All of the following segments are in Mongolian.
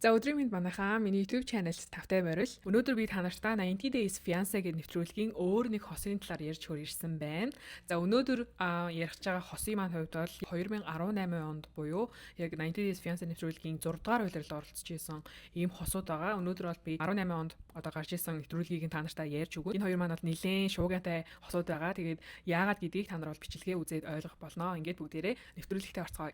За өдрийн мэнд манайхаа миний YouTube channel-д тавтай байрал. Өнөөдөр би та нартай 90 Days Fiancé гэдэг нэвтрүүлгийн өөр нэг хосын талаар ярьж хүрсэн байна. За өнөөдөр ярих байгаа хосын маань хувьд бол 2018 онд буюу яг 90 Days Fiancé нэвтрүүлгийн 6 дугаар улирлд оролцож исэн ийм хосууд байгаа. Өнөөдөр бол би 18 онд гарч исэн нэвтрүүлгийг та нартай ярьж өгөө. Энэ хоёр маань бол нэлээд шуугиатай хосууд байгаа. Тэгээд яагаад гэдгийг та нар бол бичлэгээ үзээд ойлгох болно. Ингээд бүгдээрээ нэвтрүүлэгтээ орцгоё.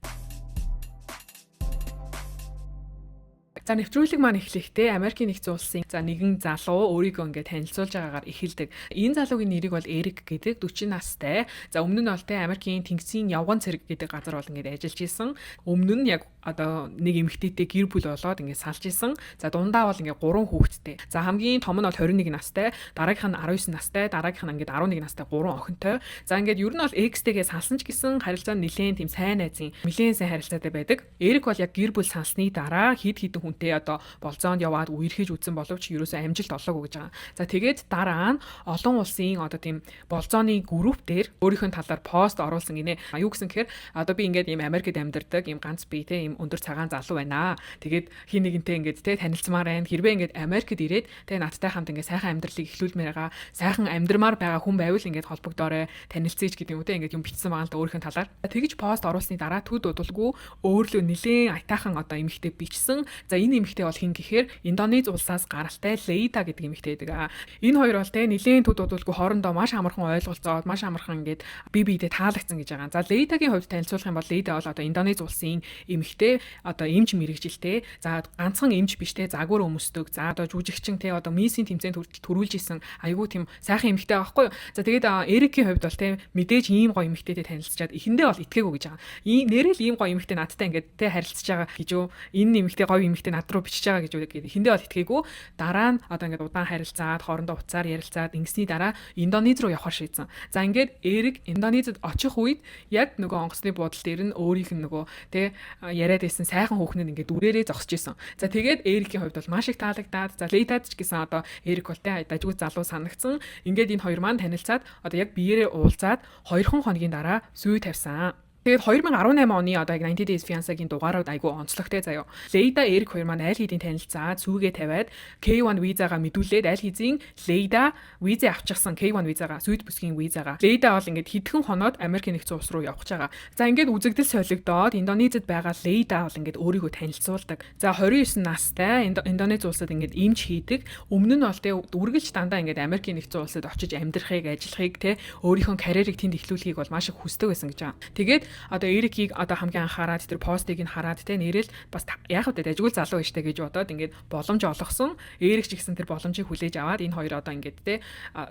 За нэвтрүүлэг маань эхлэхдээ Америкийн нэгдсэн улсын нэгэн залуу өөрийгөө ингээд танилцуулж байгаагаар эхэлдэг. Энэ залуугийн нэрийг бол Эрик гэдэг 40 настай. За өмнө нь бол Америкийн тэнгисийн явган цэрэг гэдэг газар бол ингээд ажиллаж исэн. Өмнө нь яг нэг эмэгтэйтэй гэр бүл болоод ингээд салж исэн. За дундаа бол ингээд 3 хүүхэдтэй. За хамгийн том нь бол 21 настай, дараагийнх нь 19 настай, дараагийнх нь ингээд 11 настай 3 охинтой. За ингээд ер нь бол X-тэйгээ салсан ч гэсэн харилцаа нь нэлээд тийм сайн найзын, нэлээд сайн харилцаатай байдаг. Эрик бол яг гэр бүл салсны дараа хэд хэдэн хүнтэй болзоонд яваад үерхэж үзсэн боловч ерөөсөө амжилт олоогүй гэж байгаа. За тэгээд дараа нь олон улсын тийм болзооны групп дээр өөрийнхөө талаар пост оруулсан гинэ. Юу гэсэн гэхээр би ингээд ийм Америкт амьдардаг ийм ганц бие те ийм өндөр цагаан залуу байна. Тэгээд хин нэгэнтэй ингээд те танилцмаар байна. Хэрвээ ингээд Америкт ирээд те надтай хамт ингээд сайхан амьдралыг эхлүүлмээр байгаа. Сайхан амьдрмаар байгаа хүн байвал ингээд холбогдоорой, танилцъя гэдэг юм те ингээд юм бичсэн байгаа л да өөрийнхөө талаар. Тэгж пост оруулсны дараа төд удалгүй өөрлөө нэлээд айтаахан эмэгтэй бичсэн. За энэ эмэгтэй бол хин гэхээр Индонез улсаас гаралтай Лейда гэдэг эмэгтэй байдаг. Энэ хоёр бол нэлээд төд удалгүй хоорондоо маш амархан ойлголцоод маш амархан ингээд бие биедээ таалагдсан гэж байгаа. За Лейдагийн хувьд танилцуулах юм бол Лейда бол Индонез улсын эмэгтэй эмч мэрэгжилтэй. За ганцхан эмч биш те загвар өмсдөг. За жүжигчин те миссийн тэмцээнд төрүүлж исэн айгүй тийм сайхан эмэгтэй байхгүй юу. За тэгээд Эрикийн хувьд бол мэдээж ийм гоё эмэгтэйтэй танилцчаад эхэндээ бол итгээгүй гэж байгаа. Нэрэл ийм гоё эмэгтэй надтай ингээд те харилцаж байгаа гэж юу. Энэ эмэгтэй гоё эмэгтэй над руу бичиж байгаа гэж эхэндээ бол итгээгүй. Дараа нь ингээд удаан харилцаад хоорондоо уцаар ярилцаад ингэсний дараа Индонез руу явахаар шийдсэн. За ингээд Эрик Индонезэд очих үед яг нөгөө онгоцны буудал дээр нь өөрийнх нь нөгөө те яриад байсан сайхан хүүхнүүд ингээд дүрээрээ зогсож исэн. За тэгээд Эрикийн хувьд бол маш их таалагдаад за Лейдад ч гэсэн Эрик бол дажгүй залуу санагдсан. Ингээд энэ хоёр маань танилцаад яг биеэрээ уулзаад 2 хоногийн дараа сүй тавьсан. Тэгээд 2018 оны яг 90 Days Fiancé-гийн дугаарууд айгүй онцлогтой заяо. Лейда Эрик хоёр маань аль хэдийн танилцаа сүүгээ тавиад K1 визагаа мэдүүлээд аль хэзээ Лейда виза авчихсан K1 визагаа Сүйд бүсгийн визагаа. Лейда бол ингээд хэдхэн хоноод Америк нэгдсэн улс руу явах гэж байгаа. За ингээд үзэгдэл солигдоод Индонезэд байгаа Лейда бол ингээд өөрийгөө танилцуулдаг. За 29 настай Индонез улсад ингээд эмч хийдэг. Өмнө нь бол үргэлж дандаа ингээд Америк нэгдсэн улсад очиж амьдрахыг, ажиллахыг өөрийнхөө карьерийг тэнд эхлүүлэхийг бол маш их хүсдэг байсан гэж байгаа. Тэгээд Эрикийг хамгийн анхаарад тэр постыг нь хараад нэрэл бас яг үдэ дажгүй залуу ishтэй гэж бодоод ингээд боломж олгосон. Эрик ч гэсэн тэр боломжийг хүлээж аваад энэ хоёр ингээд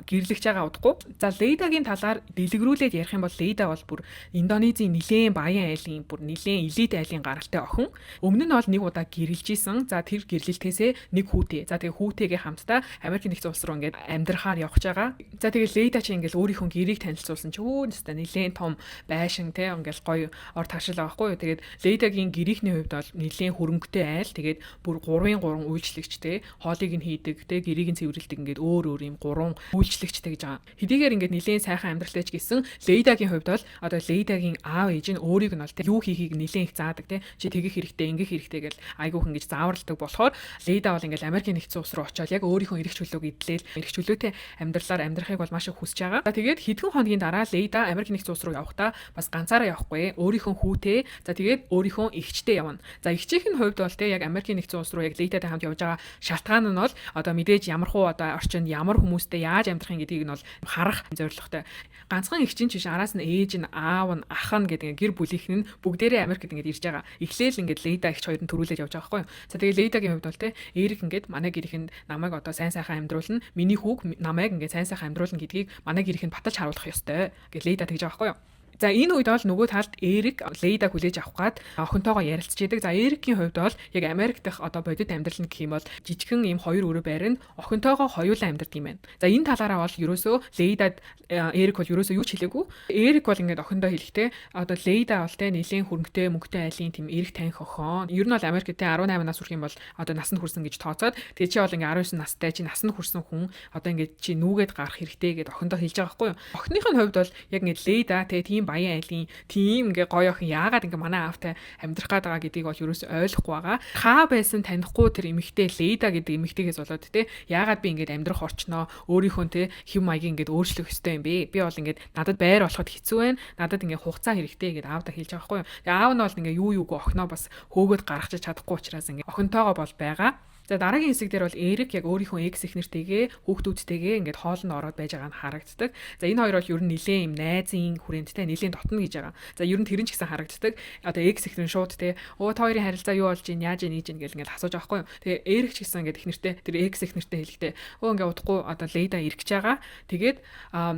гэрлэгч байгаа удахгүй. За Лейдагийн талаар дэлгэрүүлээд ярих юм бол Лейда бол бүр Индонезийн нэлээд баян айлын бүр нэлээд элит айлын гаралтай охин. Өмнө нь бол нэг удаа гэрлэж исэн. За тэр гэрлэлтээсээ нэг хүүтэй. За тэгээ хүүтэйгээ хамтдаа Америк нэгдсэн улс руу ингээд амьдрахаар явж байгаа. За тэгээ Лейда чи ингээд өөрийнхөө гэрийг танилцуулсан чи өстө нэлээд том байшин ингээд гоё ор ташил авахгүй юу. Тэгээд Лейдагийн гэрийнхний хувьд бол нэлээд хөрөнгөтэй айл. Тэгээд бүр 3-3 үйлчлэгчтэй хоолыг нь хийдэг, гэрийг нь цэвэрлдэг ингээд өөр ийм 3 үйлчлэгчтэй гэж байгаа. Хэдийгээр ингээд нэлээд сайхан амьдралтай ч гэсэн Лейдагийн хувьд бол Лейдагийн аав ээж нь өөрийг нь бол юу хийхийг нэлээд их заадаг чи тэгэх хэрэгтэй, ингэх хэрэгтэй гэл айгүйх ингэж зааварладаг болохоор Лейда бол ингээд Америк нэгдсэн улс руу очиод яг өөрийнхөө эрх чөлөөг эдлээл эрх чөлөөтэй амьдралаар амьдрахыг бол маш их хүсэж байгаа. За тэгээд хэдхэн хоногийн дараа Лейда Америк нэгдсэн улс руу явахдаа бас ганцаараа явахгүй. Өөрийнхөө хүүтэй за тэгээд өөрийнхөө эгчтэй явна. За эгчийнх нь хувьд бол яг Америкийн нэгдсэн улс руу яг Лейдатай хамт явж байгаа шалтгаан нь бол мэдээж ямар хуу орчинд ямар хүмүүстэй яаж амьдрахын гэдгийг нь бол харах зорилготой. Ганцхан эгчин ч биш араас нь ээж нь аав нь ах нь гэдэг гэр бүлийнх нь бүгдээрээ Америкт ингээд ирж байгаа. Эхлээл ингээд Лейда эгч хоёр нь төрүүлээд явж байгаа байхгүй юу. За тэгээд Лейдагийн хувьд бол Эрик ингээд манай гэрийнхэнд намайг сайн сайхан амьдруулна. Миний хүүг намайг ингээд сайн сайхан амьдруулна гэдгийг манай гэрийнхэнд баталж харуулах ёстой гэж Лейда тэгж байгаа байхгүй юу. За энэ үед бол нөгөө талд Эрик Лейда хүлээж авах гад охинтойгоо ярилцж идэг. За Эрикийн хувьд бол яг Америк дахь бодит амьдрал нь гэх юм бол жижигхэн ийм 2 өрөө байранд охинтойгоо хоёулаа амьдардаг юм байна. За энэ талаараа бол ерөөсөө Лейдад Эрик бол ерөөсөө юу ч хэлээгүй. Эрик бол ингээд охиндоо хэлэхдээ Лейда бол нэлээд хөрөнгөтэй мөнгөтэй айлын тийм эрэг таних охин. Ер нь бол Америкт 18 нас хүрэх юм бол насанд хүрсэн гэж тооцоод тэгээ чи бол ингээд 19 настай чи насанд хүрсэн хүн ингээд чи нүүгээд гарах хэрэгтэй гэдээ охиндоо хэлж байгаа байхгүй юу. Охиных нь хувьд бол яг ингээд Лейда тийм баян айлын тийм ингээ гоё охин яагаад ингээ манай аавтай амьдрах гээд байгаа гэдгийг бол ерөөсөй ойлгохгүй байгаа. Хаа байсан танихгүй тэр эмэгтэй Лейда гэдэг эмэгтэйгээс болоод те яагаад би ингээ амьдрах орчноо өөрийнхөө те хэм маягийн ингээ өөрчлөх ёстой юм бэ? Би бол ингээ надад байр болоход хэцүү байна. Надад ингээ хугацаа хэрэгтэй гэдээ аавдаа хэлж байгаа байхгүй юу. Тэгээ аав нь бол ингээ юу юуг охиноо бас хөөгөөд гаргаж чадахгүй учраас ингээ охинтойгоо бол байгаа. За дараагийн хэсэг дээр бол Эрик яг өөрийнхөө экс эхнэртэйгээ хүүхдүүдтэйгээ ингээд хоолнд ороод байж байгаа нь харагддаг. За энэ хоёр бол ер нь нэлээд юм найзын хүрээндтэй нэлээд дотно гэж байгаа. За ер нь тэр нь ч гэсэн харагддаг. Одоо экс эхнэр шууд те та хоёрын харилцаа юу болж ийн яаж ийж ийн гэл ингээд асууж байгаа байхгүй юу. Тэгээ Эрик ч гэсэн ингээд эхнэртэй тэр экс эхнэртэй хэлэхдээ ингээд удахгүй одоо Лейда ирэх гэж байгаа. Тэгээд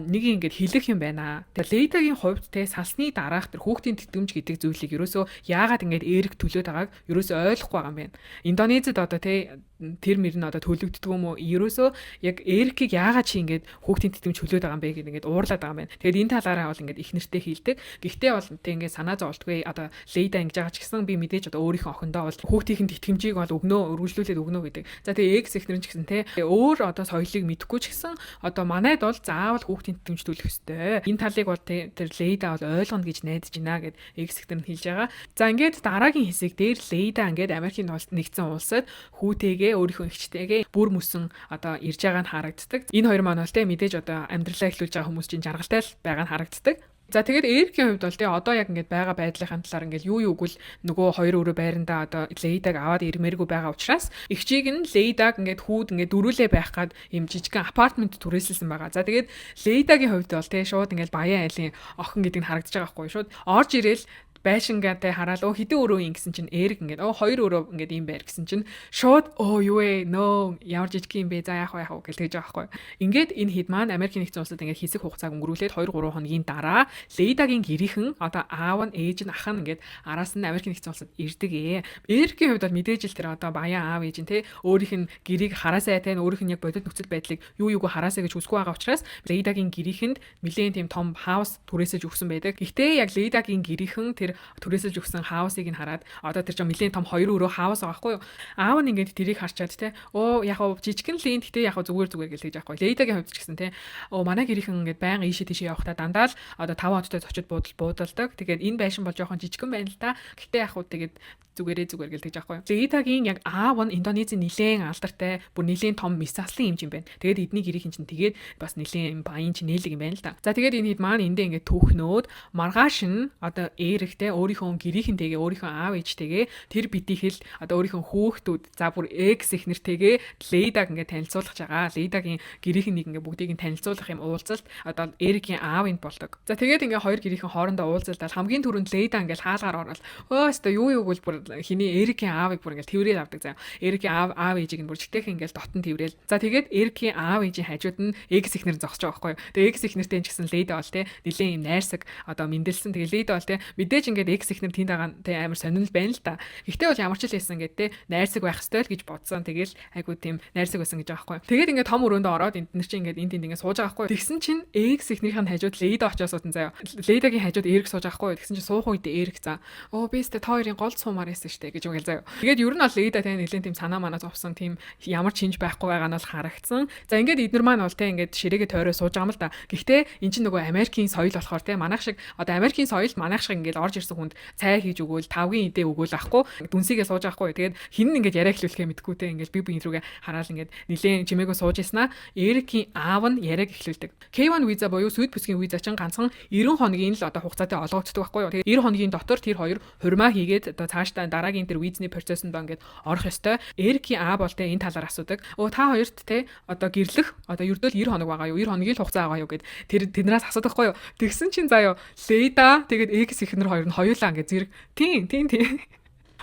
нэг ингээд хэлэх юм байна. Тэгээ Лейдагийн хувьд те сансны дараах тэр хүүхдийн тэтгэмж гэдэг зүйлийг ерөөсөө яагаад ингээд Эрик төлөөд байгааг ерөөсөө ойлгохгүй байгаа юм байна. Индонезид одоо те тэр мөр нь одоо төлөгддөг юм уу? Ерөөсөө яг Эрикийг яагаад чи ингээд хүүхдийн тэтгэмж хөлөөд байгаа юм бэ гэдэг ингээд уурлаад байгаа юм байна. Тэгээд энэ талаараа бол ингээд ихнэртэй хэлдэг. Гэхдээ бол тэг ингээд санаа зовлтгүй одоо Лейда ингэж байгаа ч гэсэн би мэдээж одоо өөрийнхөө охиндоо бол хүүхдийн тэтгэмжийг бол өгнө, өргөжлүүлээд өгнө гэдэг. За тэгээ экс эхнэр нь ч гэсэн те өөр одоо соёлыг мэдхгүй ч гэсэн одоо манайд бол заавал хүүхдийн тэтгэмж төлөх ёстой. Энэ талыг бол тэр Лейда бол ойлгоно гэж найдаж байна гэд экс эхнэр нь хэлж байгаа. За ингээд дараагийн хэсэг дээр Лейда ингээд Америкийн нэгдсэн улсад хүүтэйгээ өөрийнхөө эгчтэйгээ бүр мөсөн одоо ирж байгаа нь харагддаг. Энэ хоёр маань бол те мэдээж одоо амьдралаа эхлүүлж байгаа хүмүүс чинь жаргалтай л байгаа нь харагддаг. За тэгээд Эрикийн хувьд бол те одоо яг ингээд байгаа байдлын талаар ингээд юу юуг л нөгөө хоёр өрөө байрандаа одоо Лейдаг аваад ирмээргүй байгаа учраас эгчийг нь Лейдаг ингээд хүүд ингээд дөрүүлээ байх гад юм жижигхэн апартмент түрээсэлсэн байгаа. За тэгээд Лейдагийн хувьд бол те шууд ингээд баян айлын охин гэдэг нь харагдаж байгаа байхгүй шууд орж ирээл байшингатай хараад хэдэн өрөө юм гэсэн чинь Эрик ингээд хоёр өрөө ингээд юм байр гэсэн чинь шууд юу ээ нөө ямар жижиг юм бэ за яах вэ гэж тэгж байгаа байхгүй. Ингээд энэ хэд маань Америкийн нэгдсэн улсад ингээд хэсэг хугацааг өнгөрүүлээд 2 3 хоногийн дараа Лейдагийн гэрийнхэн одоо аав нь ээж нь ах нь ингээд араас нь Америкийн нэгдсэн улсад ирдэг ээ. Эрикийн хувьд бол мэдээж л тэр одоо баян аав ээж нь те өөрийнх нь гэрийг хараасай те өөрийнх нь яг бодит нөхцөл байдлыг юу юуг хараасай гэж хүсэхгүй байгаа учраас Лейдагийн гэрийнхэнд нэлээд тийм том хаус түрээсэж өгсөн байдаг. Гэхдээ яг Лейдагийн гэрийнхэн тэр түрээсэлж өгсөн хаусыг нь хараад одоо тэр чинь нэлээд том 2 өрөө хаус байгаа байхгүй юу. Аав нь ингээд тэрийг харчаад те яг жижигхэн лин гэхдээ яг зүгээр гэж хэлж байгаа байхгүй. Лейдагийн хувьд ч гэсэн те манай гэрийнхэн ингээд байнга ийшээ тийшээ явахдаа дандаа л одоо 5 хоттой зочид буудалдаг. Тэгээд энэ байшин бол жоохон жижигхэн байна л та. Гэхдээ яг тэгээд зүгээр гэж хэлж байгаа байхгүй. Лейдагийн яг аав нь Индонезийн нэлээд алдартай бүр нэлээд том мис заслын хэмжээ байна. Тэгээд эдний гэрийнхэн чинь тэгээд бас нэлээд баян чинэлэг юм байна л та. За тэгээд энэ хэд маань эндээ ингээд түүхнөөд маргааш нь одоо Эриктэй өөрийнхөө гэрийнхэнтэйгээ өөрийнхөө аав ээжтэйгээ тэр битийхэл одоо өөрийнхөө хүүхдүүд за бүр экс эхнэртэйгээ Лейдаг ингээд танилцуулах байгаа. Лейдагийн гэрийнхэн нэг ингээд бүгдийг нь танилцуулах юм уулзалт одоо Эрикийн аавынд болдог. За тэгээд ингээд хоёр гэрийнхэн хоорондоо уулзалтал хамгийн түрүүнд Лейда ингээд хаалгаар ороод өстө юу бол бүр хиний Эрикийн аавыг бүр ингээд тэрвээл авдаг заа. Эрикийн аав ээжийг нь бүр жигтэйхэн ингээд дотн тэрвээл. За тэгээд Эрикийн аав ээжийн хажууд нь экс эхнэр зогсож байгаа байхгүй юу. Тэгээд экс эхнэртэй ч гэсэн Лейда бол те нэлээд юм найрсаг одоо мэндэлсэн. Тэгээд Лейда бол те мэдээж ингээд экс эхнэр тэнд байгаа те амар сонирхол байна л та. Гэхдээ бол ямар ч л байсан ингээд те найрсаг байх ёстой л гэж бодсон. Тэгээл айгуу тийм найрсаг байсан гэж байгаа байхгүй юу. Тэгээд ингээд том өрөөндөө ороод энд нар чинь ингээд энд ингээд сууж байгаа байхгүй юу. Тэгсэн чинь экс эхнэрийн хажууд Лейда очиж суусан заяа. Лейдагийн хажууд Эрик сууж байгаа байхгүй юу. Тэгсэн чинь суух үед Эрик за би өстө та хоёрын гол суумаар байсан штэ гэж үгэл заяа. Тэгээд ер нь бол Лейда те нэлээд тийм санаа манаа зовсон тийм ямар чинж байхгүй байгаа нь бол харагдсан. За ингээд эднэр маань бол те ингээд ширээгээ тойроо сууж байгаа юм л да. Гэхдээ эн чинь нөгөө Америкийн соёл болохоор те манайх шиг одоо Америкийн соёл манайх шиг ингээд орж ирсэн хүнд цай хийж өгөөл тавгийн идэ өгөөл ахгүй дүнсийгээ сууж байхгүй. Тэгээд хин нь ингээд яриа эхлүүлэхээ мэдгүй те ингээд би рүүгээ хараал ингээд нилээн чимээгөө сууж яснаа Эрикийн аав нь яриаг эхлүүлдэг. K1 виза буюу Сүйд бүсгийн виза чинь ганцхан 90 хоногийн л одоо хугацаатай олгогддог байхгүй юу. Тэгээд 90 хоногийн дотор тэр хоёр хурмаа хийгээд одоо цаашдаа дараагийн тэр визний процессонд ингээд орох ёстой. Эрикийн аав бол те энэ талаар асуудаг. Та хоёрт те одоо гэрлэх одоо ердөө 90 хоног байгаа юу? 90 хоногийн л хугацаа байгаа юу гэд тэднээс асуудаг байхгүй юу. Тэгсэн чинь заяа Лейда тэгээд экс эхнэр хоёр нь хоёулаа ингээд зэрэг тийм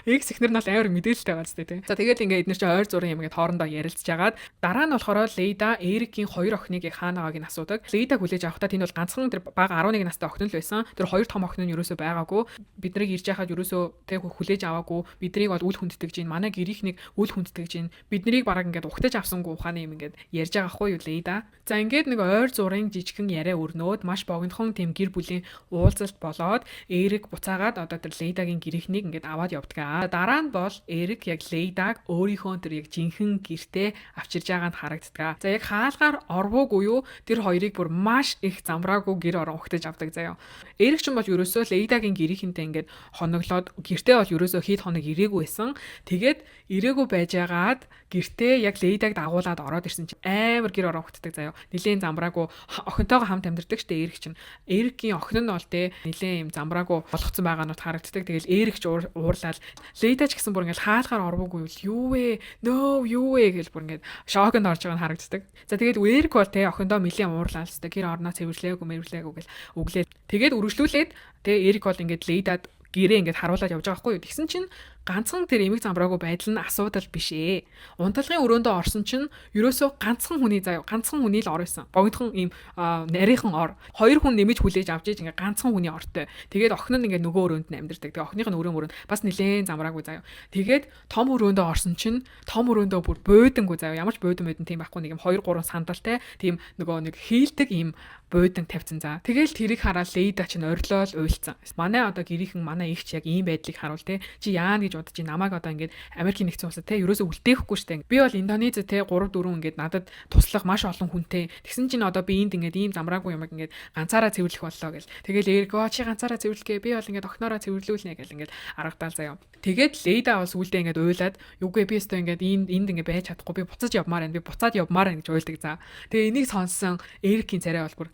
Экс эхнэр нь бол амар мэдээлэлтэй байгаа зү тий. За тэгээд ингээд эдгээр чинь ойр зургийн юм ингээд хоорондоо ярилцж агаад дараа нь болохоор Лейда Эрикийн хоёр охиныг хаана байгааг нь асуудаг. Лейдаг хүлээж авахдаа тэнд бол ганцхан тэр бага 11 настай охин л байсан. Тэр хоёр том охин нь ерөөсөө байгаагүй. Биднийг ирж яхад ерөөсөө тэг хүлээж аваагүй. Биднийг бол үл хүндэтгэж гин. Манай гэрийнхнийг үл хүндэтгэж гин. Биднийг бараг ингээд ухтаж авсангүй ухааны юм ингээд ярьж байгаа хгүй юу Лейда. За ингээд нэг ойр зургийн жижигхэн яриа өрнөөд маш богинохон тийм гэр бүлийн уулзалт болоод Эрик буцаагаад одоо тэр Лейдагийн гэрийнхнийг ингээд аваад явдаг. байна. Дараа нь бол Эрик яг Лейдаг өөрийнхөө тэр яг жинхэнэ гэртээ авчирж байгаа нь харагддаг. За яг хаалгаар орвоогүй юу тэр хоёрыг бүр маш их замбраагүй гэр орон ухтаж авдаг заяа. Эрик ч юм бол ерөөсөө Лейдагийн гэрийнхэнтэй ингээд хоноглоод гэртээ бол ерөөсөө хэд хоног ирээгүй байсан. Тэгээд ирээгүй байжгаад гэртээ яг Лейдаг дагуулад ороод ирсэн чинь амар гэр орон ухтдаг заяа. Нилийн замбраагүй охинтойгоо хамт амьдардаг штэ Эрик чинь. Эрикийн охин нь бол нилийн юм замбраагүй болгоцсон байгаа нь харагддаг. Тэгэл Эрик ч уурлаад Лейда ч гэсэн бүр ингээд хаалгаар орвоогүй юу вэ? No юу вэ гэж бүр ингээд шоконд орж байгаа нь харагддаг. За тэгээд Эрик бол охиндоо нилийн уурлаа л гэр орноо цэвэрлээгүй гэл өглөө. Тэгээд үргэлжлүүлээд Эрик бол ингээд Лейдад гэрээ ингээд харуулад явж байгаа хгүй юу. Тэгсэн чинь ганцхан тэр эмэг замбраагүй байдал нь асуудал биш ээ. Унтлагын өрөөндөө орсон чинь ерөөсөө ганцхан хүний л ор байсан. Богинохон ийм нарийнхан ор. Хоёр хүн нэмэж хүлээж авч иж ингээ ганцхан хүний ортой. Тэгээд охин нь ингээ нөгөө өрөөнд нь амьдардаг. Тэгээд охиных нь өрөөнд бас нилээн замбраагүй заяа. Тэгээд том өрөөндөө орсон чинь том өрөөндөө бүр бөөдөнгөө заяа. Ямар ч бөөдөн байдэн тийм байхгүй нэг юм 2 3 сандалтай тийм нөгөө нэг хийлдэг ийм бөөдөн тавьсан за. Тэгэл тэрийг хараад Лейда чинь орилол уйлцсан. Манай одоо гэрийнхэн манай ихч яг ийм байдлыг харуул чи яа гэж удаж намайг одоо ингээд Америкийн нэгдсэн улсад ерөөсөө үлдээхгүй штэ. Би бол Индонез 3 4 ингээд надад туслах маш олон хүнтэй. Тэгсэн чинь одоо би энд ингээд ийм замбраагүй юм ингээд ганцаараа цэвэрлэх боллоо гэл. Тэгэл Эрик чи ганцаараа цэвэрлэхээ би бол ингээд охиноороо цэвэрлүүлнэ гэл ингээд аргадаал заяа. Тэгээд Лейда бас үлдээ ингээд уйлаад юугүй би өстө ингээд энд ингээд байж чадахгүй би буцаж явмаар байна. Би буцаад явмаар байна гэж уйлдаг за. Тэгээ энийг сонссон Эрикийн царай бол бүр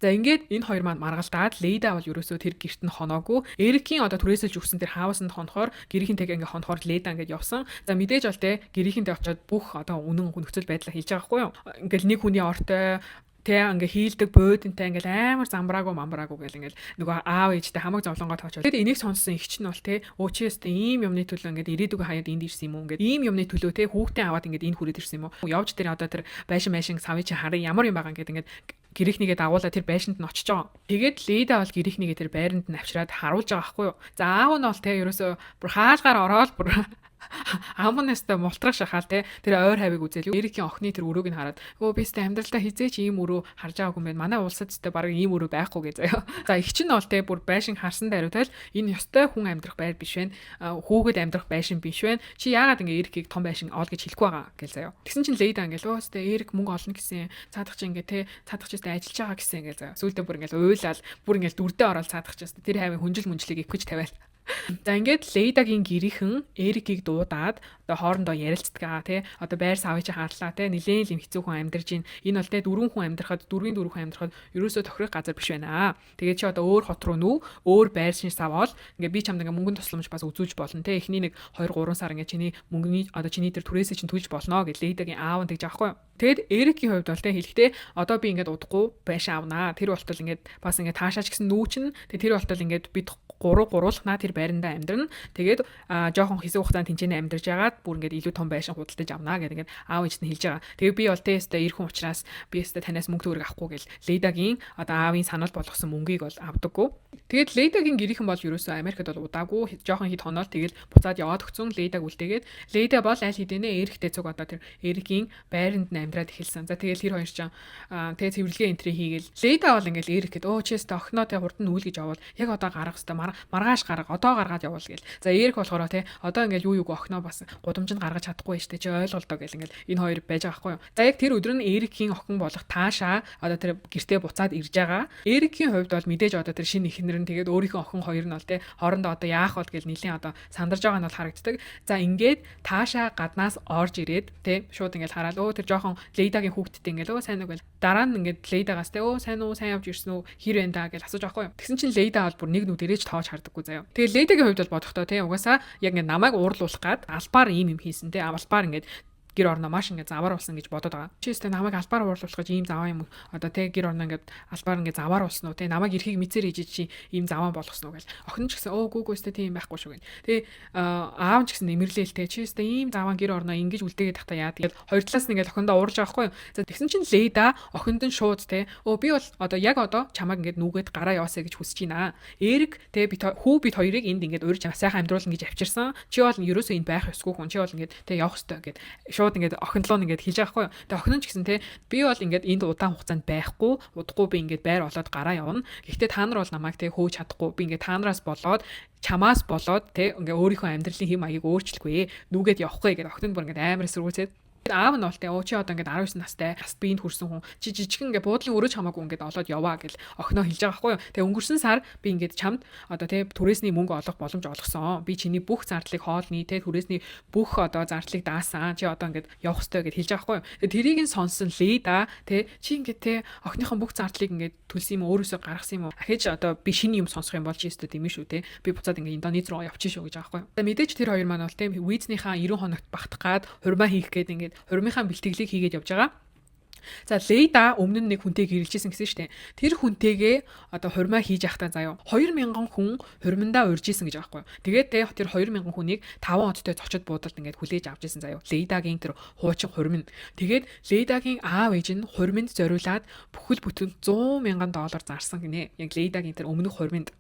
за ингээд энэ хоёр маань маргалдаад Лейда бол ерөөсөө тэр гэрт нь хоноогүй. Эрикийн одоо түрээсэлж өгсөн тэр хаусанд хонохоор гэрийнхэнтэйгээ ингээд хонохоор Лейда ингээд явсан. За мэдээж бол гэрийнхэнтэй очиод бүх одоо үнэн нөхцөл байдлаа хэлж байгаа хгүй юу. Ингээд нэг хүний ортой ингээ хийлдэг бөөдөнтэй ингээл амар замбраагүй гэл ингээл нөгөө аав ээжтэй хамаг зовлонгоо тоочвол тэгээд энийг сонссон ихч нь бол чи өстө ийм юмны төлөө ингээд ирээдүгөө хаяад энд ирсэн юм уу ингээд ийм юмны төлөө хүүхдээ аваад ингээд энэ хүрээд ирсэн юм уу явж тэр одоо тэр байшин савыг чи хараа ямар юм байгаа ингээд гэрийнхнийгээ дагуулаад тэр байшинд нь очиж байгаа. Тэгээд Лейда бол гэрийнхнийгээ тэр байранд нь авчираад харуулж байгаа байхгүй юу. За аав нь бол ерөөсөө бүр хаалгаар ороод бүр амнастай мултрах шахаал тэр ойр хавийг үзэл Эрикийн охины тэр өрөөг нь хараад би өстэй амьдралдаа хизээч ийм өрөө харж байгаагүй юм байна. Манай улсад өстэй баг ийм өрөө байхгүй гэж заяа. За их чинь бол бүр байшин харсан даруйтай энэ ёстой хүн амьдрах байр биш байна. Хүүхэд амьдрах байшин биш байна. Чи яагаад ингээ Эрикийг том байшин оол гэж хэлэхгүй байгаа гэж заяа. Тэгсэн чинь Лейда ингээл өстэй Эрик мөнгө олно гэсэн цаадах чи ингээ цаадах чи өстэй ажиллаж байгаа гэсэн ингээ заяа. Сүүлдээ бүр ингээл уйлал бүр ингээл дүрдээ ороод цаадах чи өстэй тэр хавийн хүнжил мөнжлийг ивгэж тавиал. За ингээд Лейдагийн гэрийнхэн Эрикийг дуудаад одоо хоорондоо ярилцдаг одоо байр савыг хааллаа нилээн юм хэцүү хүн амьдарж байна. Энэ бол 4 хүн амьдрахад 4 хүн амьдрахад ерөөсөө тохирох газар биш байна. Тэгээд чи одоо өөр хот руу нүү өөр байр шин саваал ингээд би чамд ингээд мөнгөнд тусламж бас үзүүлж болно эхний 1 2 3 сар ингээд чиний мөнгөний одоо чиний тэр түрээсээ чинь төлж болно гэж Лейдагийн аав нь тэгж аахгүй. Тэгэд Эрикийн хувьд бол хэлэхдээ одоо би ингээд удахгүй байшин авнаа. Тэр болтол ингээд бас ингээд таашаач гэсэн нүүчин тэр болтол ингээд бид гуруулахнаа тэр байранда амьдрна. Тэгээд жоохон хэсэг хугацаанд тэнцэнэ амьдарч яагаад бүр ингээд илүү том байшин худалдаж авнаа гэдэг ингээд аав ээж нь хэлж байгаа. Тэгээд би бол тестэ ирэх хүн учраас би өстө танаас мөнгө төгрөг авахгүй гэл Лейдагийн одоо аавын санал болгосон мөнгийг бол авдаггүй. Тэгээд Лейдагийн гэрийнхэн бол ерөөсөө Америкт бол удаагүй жоохон хэд хоноод тэгэл буцаад яваад өгсөн Лейдаг үлдээгээд Лейда бол аль хэдийнэ Эриктэй цуг одоо тэр Эрикийн байранд нь амьдраад эхэлсэн. За тэгэл тэр хоёр ч тэгээ цэвэрлэгээ энтри хийгээл Лейда бол ингээд Эриket чэстэ охиноо хурд нь үйл гэж аваад яг одоо гарах хэвээр маргааш гарга одоо гаргаад явуул гээл. За Эрик болохоор одоо ингээд юу охиноо бас гудамжинд гаргаж чадахгүй штэ чи ойлголдоо гэл ингээд энэ хоёр байж байгаа байхгүй юу. За яг тэр өдөр нь Эрикийн охин болох Таша одоо тэр гэртээ буцаад ирж байгаа. Эрикийн хувьд бол мэдээж одоо тэр шинэ эхнэр нь тэгээд өөрийнхөө охин хоёр нь бол хоорондоо одоо яах бол гэл нилийн одоо сандарж байгаа нь бол харагддаг. За ингээд Таша гаднаас орж ирээд шууд ингээд хараад тэр жоохон Лейдагийн хүүхдтэй ингээд сайн уу гэл дараа нь ингээд Лейдагаас сайн уу сайн явж ирсэн үү хэр байна да гэж асууж байгаа юм. Тэгсэн чинь Лейда бол бүр нэг нүдэрэж тоож хардаггүй заяа. Тэгээ Лейдагийн хувьд бол бодохдоо угаасаа яг ингээд намайг уурлуулах гад албаар ийм юм хийсэн албаар ингээд гэр орноо маш ингээд завар болсон гэж бодоод байгаа. Чи өстө намайг албаар уурлуулах гэж ийм заваа юм одоо гэр орноо ингээд албаар ингээд завар болсон уу намайг эрхийг мэдсээр хийж чи ийм заваа болгосон уу гэл. Охин ч гэсэн гүүгөө өстө тийм байхгүй шүү гэн. Тэгээ аав ч гэсэн нэмэрлээл чи өстө ийм заваа гэр орноо ингэж үлдээгээд тахта яа тэгээд хоёр талаас нь ингээд охиндоо уурж байгаа байхгүй юу. За тэгсэн чинь Лейда охинд нь шууд би бол одоо яг одоо чамайг ингээд нүгэд гараа яваасаа гэж хүсэж байна. Эрик бид хоёрыг энд ингээд урьж сайхан амьдруулна гэж авчирсан. Чи бол ерөөсөө энд байх ёсгүй хүн. Чи бол ингээд явах ёстой гэд шууд ингээд охинлоо ингээд хийж байгаа байхгүй юу. Тэгээ охин нь ч гэсэн те би бол ингээд энд удаан хугацаанд байхгүй, удахгүй би ингээд байр болоод гараа явна. Гэхдээ та нар бол намайг те хөөж чадахгүй. Би ингээд та нараас болоод чамаас болоод те ингээ өөрийнхөө амьдралын хэм маягийг өөрчлөхгүй нүгэд явахгүй гэдэг охин нь бүр ингээ амар эсэргүүцээд аав нь бол те чи одоо ингээ 19 настай бас биенд хүрсэн хүн чи жижигхэн ингээ буудлын өрөөж хамаагүй ингээ олоод яваа гэл охиноо хэлж байгаа байхгүй юу. Тэгээ өнгөрсөн сар би ингээ чамд одоо те түрээсний мөнгө олох боломж олгосон. Би чиний бүх зардлыг хоолны те түрээсний бүх одоо зардлыг даасан. Чи одоо ингээ явах ёстой гэж хэлж байгаа байхгүй юу. Тэгээ тэрийг нь сонсон Лейда те чи ингээ те охиныхон бүх зардлыг ингээ төлсөн юм өөрөөсөө гаргасан юм уу? Ахиж одоо би шинэ юм сонсох юм бол чи өстө дэмэ шүү те. Би буцаад ингээ Индонез руу явчих шүү гэж байгаа байхгүй юу. Тэгээ мэдээж тэр хоёр маань бол те визнийхаа 90 хоногт багтах гад хурмаа хийх гээд ингээ хурмынхаа бэлтгэлийг хийгээд явж байгаа. За Лейда өмнө нь нэг хүнтэй гэрэлжсэн гэсэн шүү дээ. Тэр хүнтэйгээ одоо хурмаа хийж явахдаа заяа 2000 хүн хурмандаа урьжсэн гэж байгаа байхгүй юу. Тэгээд тэр 2000 хүнийг 5 одтой зочид буудалд ингээд хүлээж авч ирсэн заяа. Лейдагийн тэр хуучин хурмын. Тэгээд Лейдагийн аав ээж нь хурманд зориулаад бүхэл бүтэн $100,000 зарсан гинэ. Яг Лейдагийн тэр өмнөх хурманд.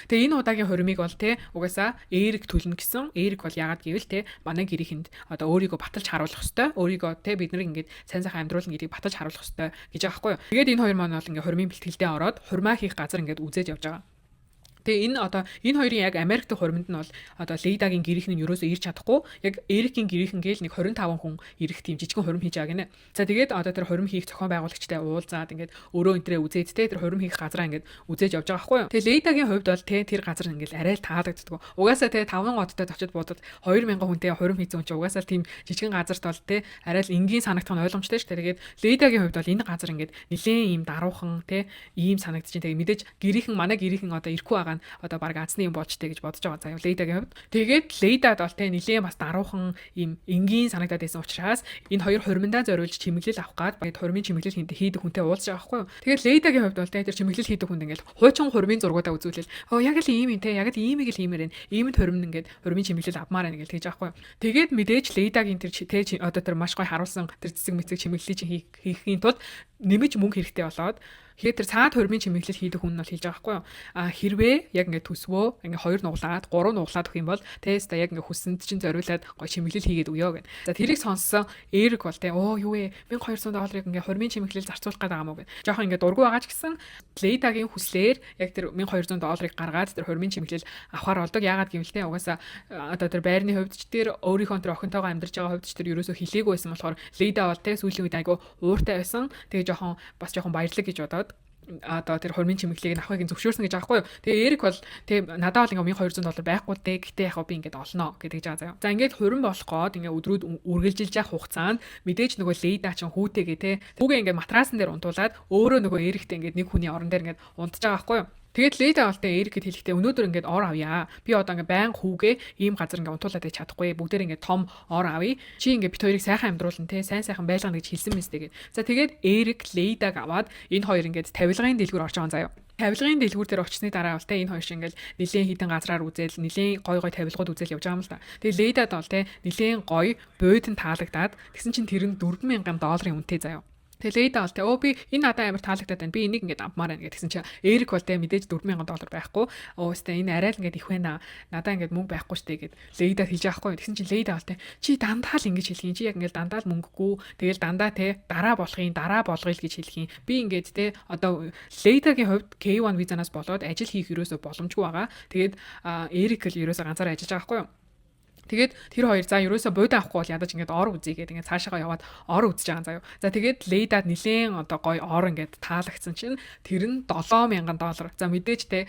Тэгээ энэ удаагийн хурмыг бол те угаасаа Эрик төлнө гэсэн. Эрик бол яагаад гэвэл те манай гэрийнхэнд одоо өөрийгөө баталж харуулах хэвээр. Өөрийгөө те бид нар ингээд сайн сайхан амьдруулна гэдгийг баталж харуулах хэвээр гэж байгаа байхгүй юу. Тэгээд энэ хоёр маань бол ингээд хурмын бэлтгэлдээ ороод хурмаа хийх газар ингээд үзэж явж байгаа. Тэгээ энэ хоёрын яг Америкт хурманд нь бол одоо Лейдагийн гэрийнхэн нь ерөөсөө ирж чадахгүй. Яг Эрикийн гэрийнхэн гээл нэг 25 хүн ирэх тийм жижигхэн хурим хийж байгаа гинэ. За тэгээд одоо тэр хурим хийх зохион байгуулагчтай уулзаад ингээд өөрөө энтрээ үзээд те тэр хурим хийх газраа ингээд үзээж явж байгаа байхгүй юу. Тэгээ Лейдагийн хувьд бол те тэр газар ингээд арай л таалагддаг. Угаасаа те 5 одтой зочид буудад 2000 хүнтэй хурим хийсэн хүн чинь угаасаа тийм жижигхэн газарт бол те арай л энгийн санагдах нь ойлгомжтой шүү дээ. Тэгээд Лейдагийн хувьд бол энэ газар ингээд нэлээд ийм даруухан те ийм санагдчих. Тэгээ мэдээж гэрийнхэн манай гэрийнхэн одоо ирэхгүй байгаа одоо баг азны юм болчтой гэж бодож байгаа заяа Лейдагийн хувьд. Тэгээд Лейдад бол те нэлээд бас даруухан ийм энгийн санагдаад байсан учраас энэ хоёр хурмандаа зориулж чимэглэл авах гээд хурмын чимэглэл хийдэг хүнтэй уулзж байгаа байхгүй юу. Тэгээд Лейдагийн хувьд бол те тэр чимэглэл хийдэг хүнд ингээл хуучин хурмын зургуудаа үзүүлэл яг л ийм юм те яг л иймийг л хиймээр байна. Иймд хурмын ингээд хурмын чимэглэл авмаар байна гэж тэгж байгаа байхгүй юу. Тэгээд мэдээж Лейдагийн тэр те одоо тэр маш гой харуулсан тэр цэцэг мэцэг чимэглэлийг чинь хийхийн тулд нэмэж мөнгө хэрэгтэй болоод тэгээд тэр цаад хурмын чимэглэл хийдэг хүн нь бол хэлж байгаа байхгүй юу. Хэрвээ яг ингээд төсвөө ингээд 2 нуглаад 3 нуглаад өгөх юм бол теста яг ингээд хүссэнд чинь зориулаад гой чимэглэл хийгээд өгөө гэн. За тэрийг сонссон Эрик бол те юу вэ $1200 ингээд хурмын чимэглэл зарцуулах гэдэг юм уу гэн. Жохон ингээд дургу байгаа ч гэсэн Лейдагийн хүслээр яг тэр $1200 гаргаад тэр хурмын чимэглэл авахар болдог. Яагаад гэвэл те угаасаа одоо тэр байрны хувьд ч тэр өөрийнхөө тэр охинтойгоо амьдарч байгаа хувьд ч тэр ерөөсөө хилээгүй байсан болохоор Лейда бол те сүүлийн үед айгу ууртай байсан. Тэгээ жохон баярлаг гэж бодоод одоо тэр хурмын чимэглэлийг авахыг зөвшөөрсөн гэж байгаа байхгүй юу. Тэгээ Эрик бол тэгээ надад бол $1200 байхгүй дээ. Гэтэ яг би ингээд олноо гэдэг жаа заяа. За ингээд хурим болох гээд ингээд өдрүүд үргэлжилж явах хугацаанд мэдээж нөгөө Лейда ч хүүтэйгээ те хүүгээ ингээд матраасан дээр унтуулад өөрөө нөгөө Эриктэй ингээд нэг хүний орон дээр ингээд унтж байгаа байхгүй юу. Тэгээд Лейда болтой Эрикэд хэлэхдээ өнөөдөр ингээд ор авъя. Би одоо ингээд байн хүүгээ ийм газар ингээд унтуулад байж чадахгүй. Бүгдээр ингээд том ор авъя. Чи ингээд бит хоёрыг сайхан амьдруулна те. Сайхан байлгана гэж хэлсэн мэт тэгээд. За тэгээд Эрик Лейдаг аваад энэ хоёр ингээд тавилгын дэлгүүр орж байгаа заяа. Тавилгын дэлгүүр дээр очсны дараа бол те энэ хоёр шиг ингээл нэлийн хідэн газраар үзэл нэлийн гой тавилгууд үзэл явж байгаа юм л да. Тэгээ Лейдад бол те нэлийн гой буудан таалагдаад тэгсэн чинь тэр нь $4000 үнэтэй заяа. Тэгээ Лейда бол те би энэ надад амар таалагдаад байна. Би энийг ингээд авмаар байна гэдгсэн чинь Эрик бол те мэдээж $4000 байхгүй. Өстэй энэ арай л ингээд их байна. Надад ингээд мөнгө байхгүй штэ гэд Лейдад хэлж байгаа байхгүй. Тэгсэн чинь Лейда бол те чи дандаа л ингэж хэлхийн. Чи яг ингээд дандаа л мөнгөгүй. Тэгэл дандаа те дараа болгоё гэж хэлхийн. Би ингээд те одоо Лейдагийн хувьд K1 визанаас болоод ажил хийх ерөөсө боломжгүй байгаа. Тэгээд Эрик л ерөөсө ганцаараа ажиллаж байгаа байхгүй юу. Тэгээд тэр хоёр за ерөөсө буудан авахгүй бол ядаж ингээд ор үзье гэдэг ингээд цаашаа яваад ор үзэж байгаа заяа. За тэгээд Лейдад нилээн одоо гой ор ингээд таалагдсан чинь тэр нь $7000. За мэдээж те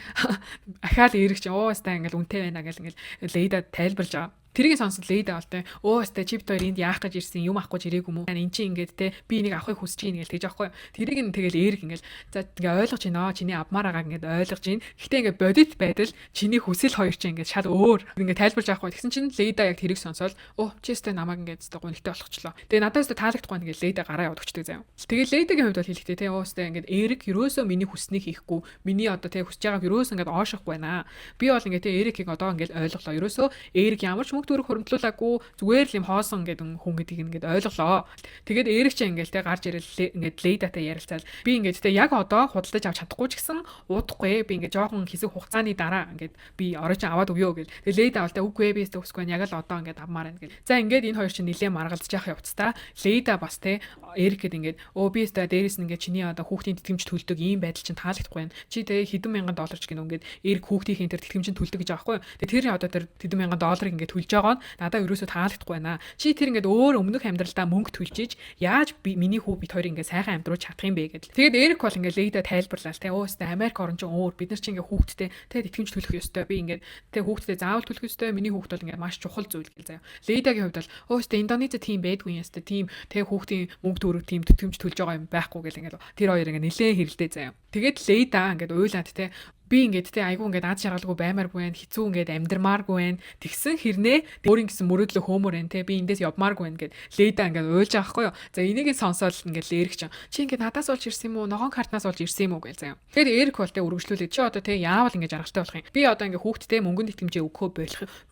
ахаал Эрик чинь өстэй ингээд үнэтэй байна гэл ингээд Лейдад тайлбарлаж байгаа. Тэрийг сонсоод Лейда бол те өстэй чип хоёр энд яах гэж ирсэн юм авахгүй ч ирээгүй юм уу? Энд чинь ингээд те би энийг авахыг хүсэж ийн гэж тэгж аахгүй. Тэрийг нь тэгэл Эрик ингээд за ингээд ойлгож байна. Чиний авмаар байгаа ингээд ойлгож байна. Гэхдээ ингээд бодит байдал чиний хүсэл хоёр чинь ингээд шал өөр. Ингээд тайлбарж аахгүй. Тэгсэн чинь Лейда яг тэрийг сонсоод чи өстэй намайг ингээд өстэй гонхтой болгочлоо. Тэгээ надад өстэй таалагдахгүй ингээд Лейда гараа яваад өгчтэй заяа. Тэгээ Лейдагийн хувьд бол хэлэхдээ те өстэй ингээд Эрик ерөөсөө миний хүснийг хийхгүй. Миний одоо те хүсэж байгааг ерөөсөө ингээд оошихгүй байна. Би бол ингээд те Эрикийг одоо ингээд ойлголоо. Ерөөсөө Эрик ямар ч мөнгө мөнгө төгрөг хуримтлуулаагүй зүгээр л юм хоосон ингээд хүн гэдгийг ингээд ойлголоо. Тэгээд Эрик ч ингээд те гарч ирэл ингээд Лейдатай ярилцаал. Би ингээд те яг одоо худалдаж авч чадахгүй ч гэсэн уудахгүй би ингээд жоохон хэсэг хугацааны дараа ингээд би орой чинь аваад өгөө гэл. Тэгээд Лейда бол те үгүй би өсөхгүй яг л одоо ингээд авмаар байна гэл. За ингээд энэ хоёр чинь нилээ маргалдаж явах явцдаа Лейда бас те Эрикэд ингээд би өстэй дээрээс нь ингээд чиний одоо хүүхдийн тэтгэмж төлдөг ийм байдал чинь таалагдахгүй байна. Чи те хэдэн мянган доллар ч гэнэ ингээд Эрик хүүхдийн тэр тэтгэмжийн төлдөг гэж байгаа байхгүй. Тэгээд тэр одоо тэр хэдэн мянган долларыг ингээд төлж байгаа нь надад ерөөсөө таалагдахгүй байна. Чи тэр ингээд өөр өмнөх амьдралдаа мөнгө төлжиж яаж миний хүү бид хоёр ингээд сайхан амьдруулж чадах юм бэ гэдэл. Тэгээд Эрик бол ингээд Лейда тайлбарлаа те өстэй Америк орн чинь өөр бид нар чи ингээд хүүхдтэй те тэтгэмж төлөх ёстой. Би ингээд те хүүхдтэй заавал төлөх ёстой. Миний хүүхд бол ингээд маш чухал зүйл гэл заяа. Лейдагийн хувьд бол өстэй Индонезид тийм байдгүй юм ёстой. Тийм те хүүхдийн мөнгө төгрөг тийм тэтгэмж төлж байгаа юм байхгүй гэл ингээд тэр хоёр ингээд нэлээд хэрэлдээ заяа. Тэгээд Лейда ингээд уйлаад те би ингээд те айгүй ингээд аз жаргалгүй баймааргүй байна. Хэцүү ингээд амьдрмааргүй байна. Тэгсэн хэрнээ өөрийн гэсэн мөрөөдлөө хөмөр байна те. Би эндээс явмааргүй байна гэд Лейда ингээд уйлж байгаа байхгүй юу. За энийг сонсоод ингээд Эрик чи ингээд надаас олж ирсэн юм уу? Ногоон картнаас олж ирсэн юм уу гэж заяа. Тэгээд Эрик бол те үргэлжлүүлээд чи одоо те яавал ингээд жаргалтай болох юм. Би одоо ингээд хүүхдтэй мөнгөнд итгэмжээ өгөхөө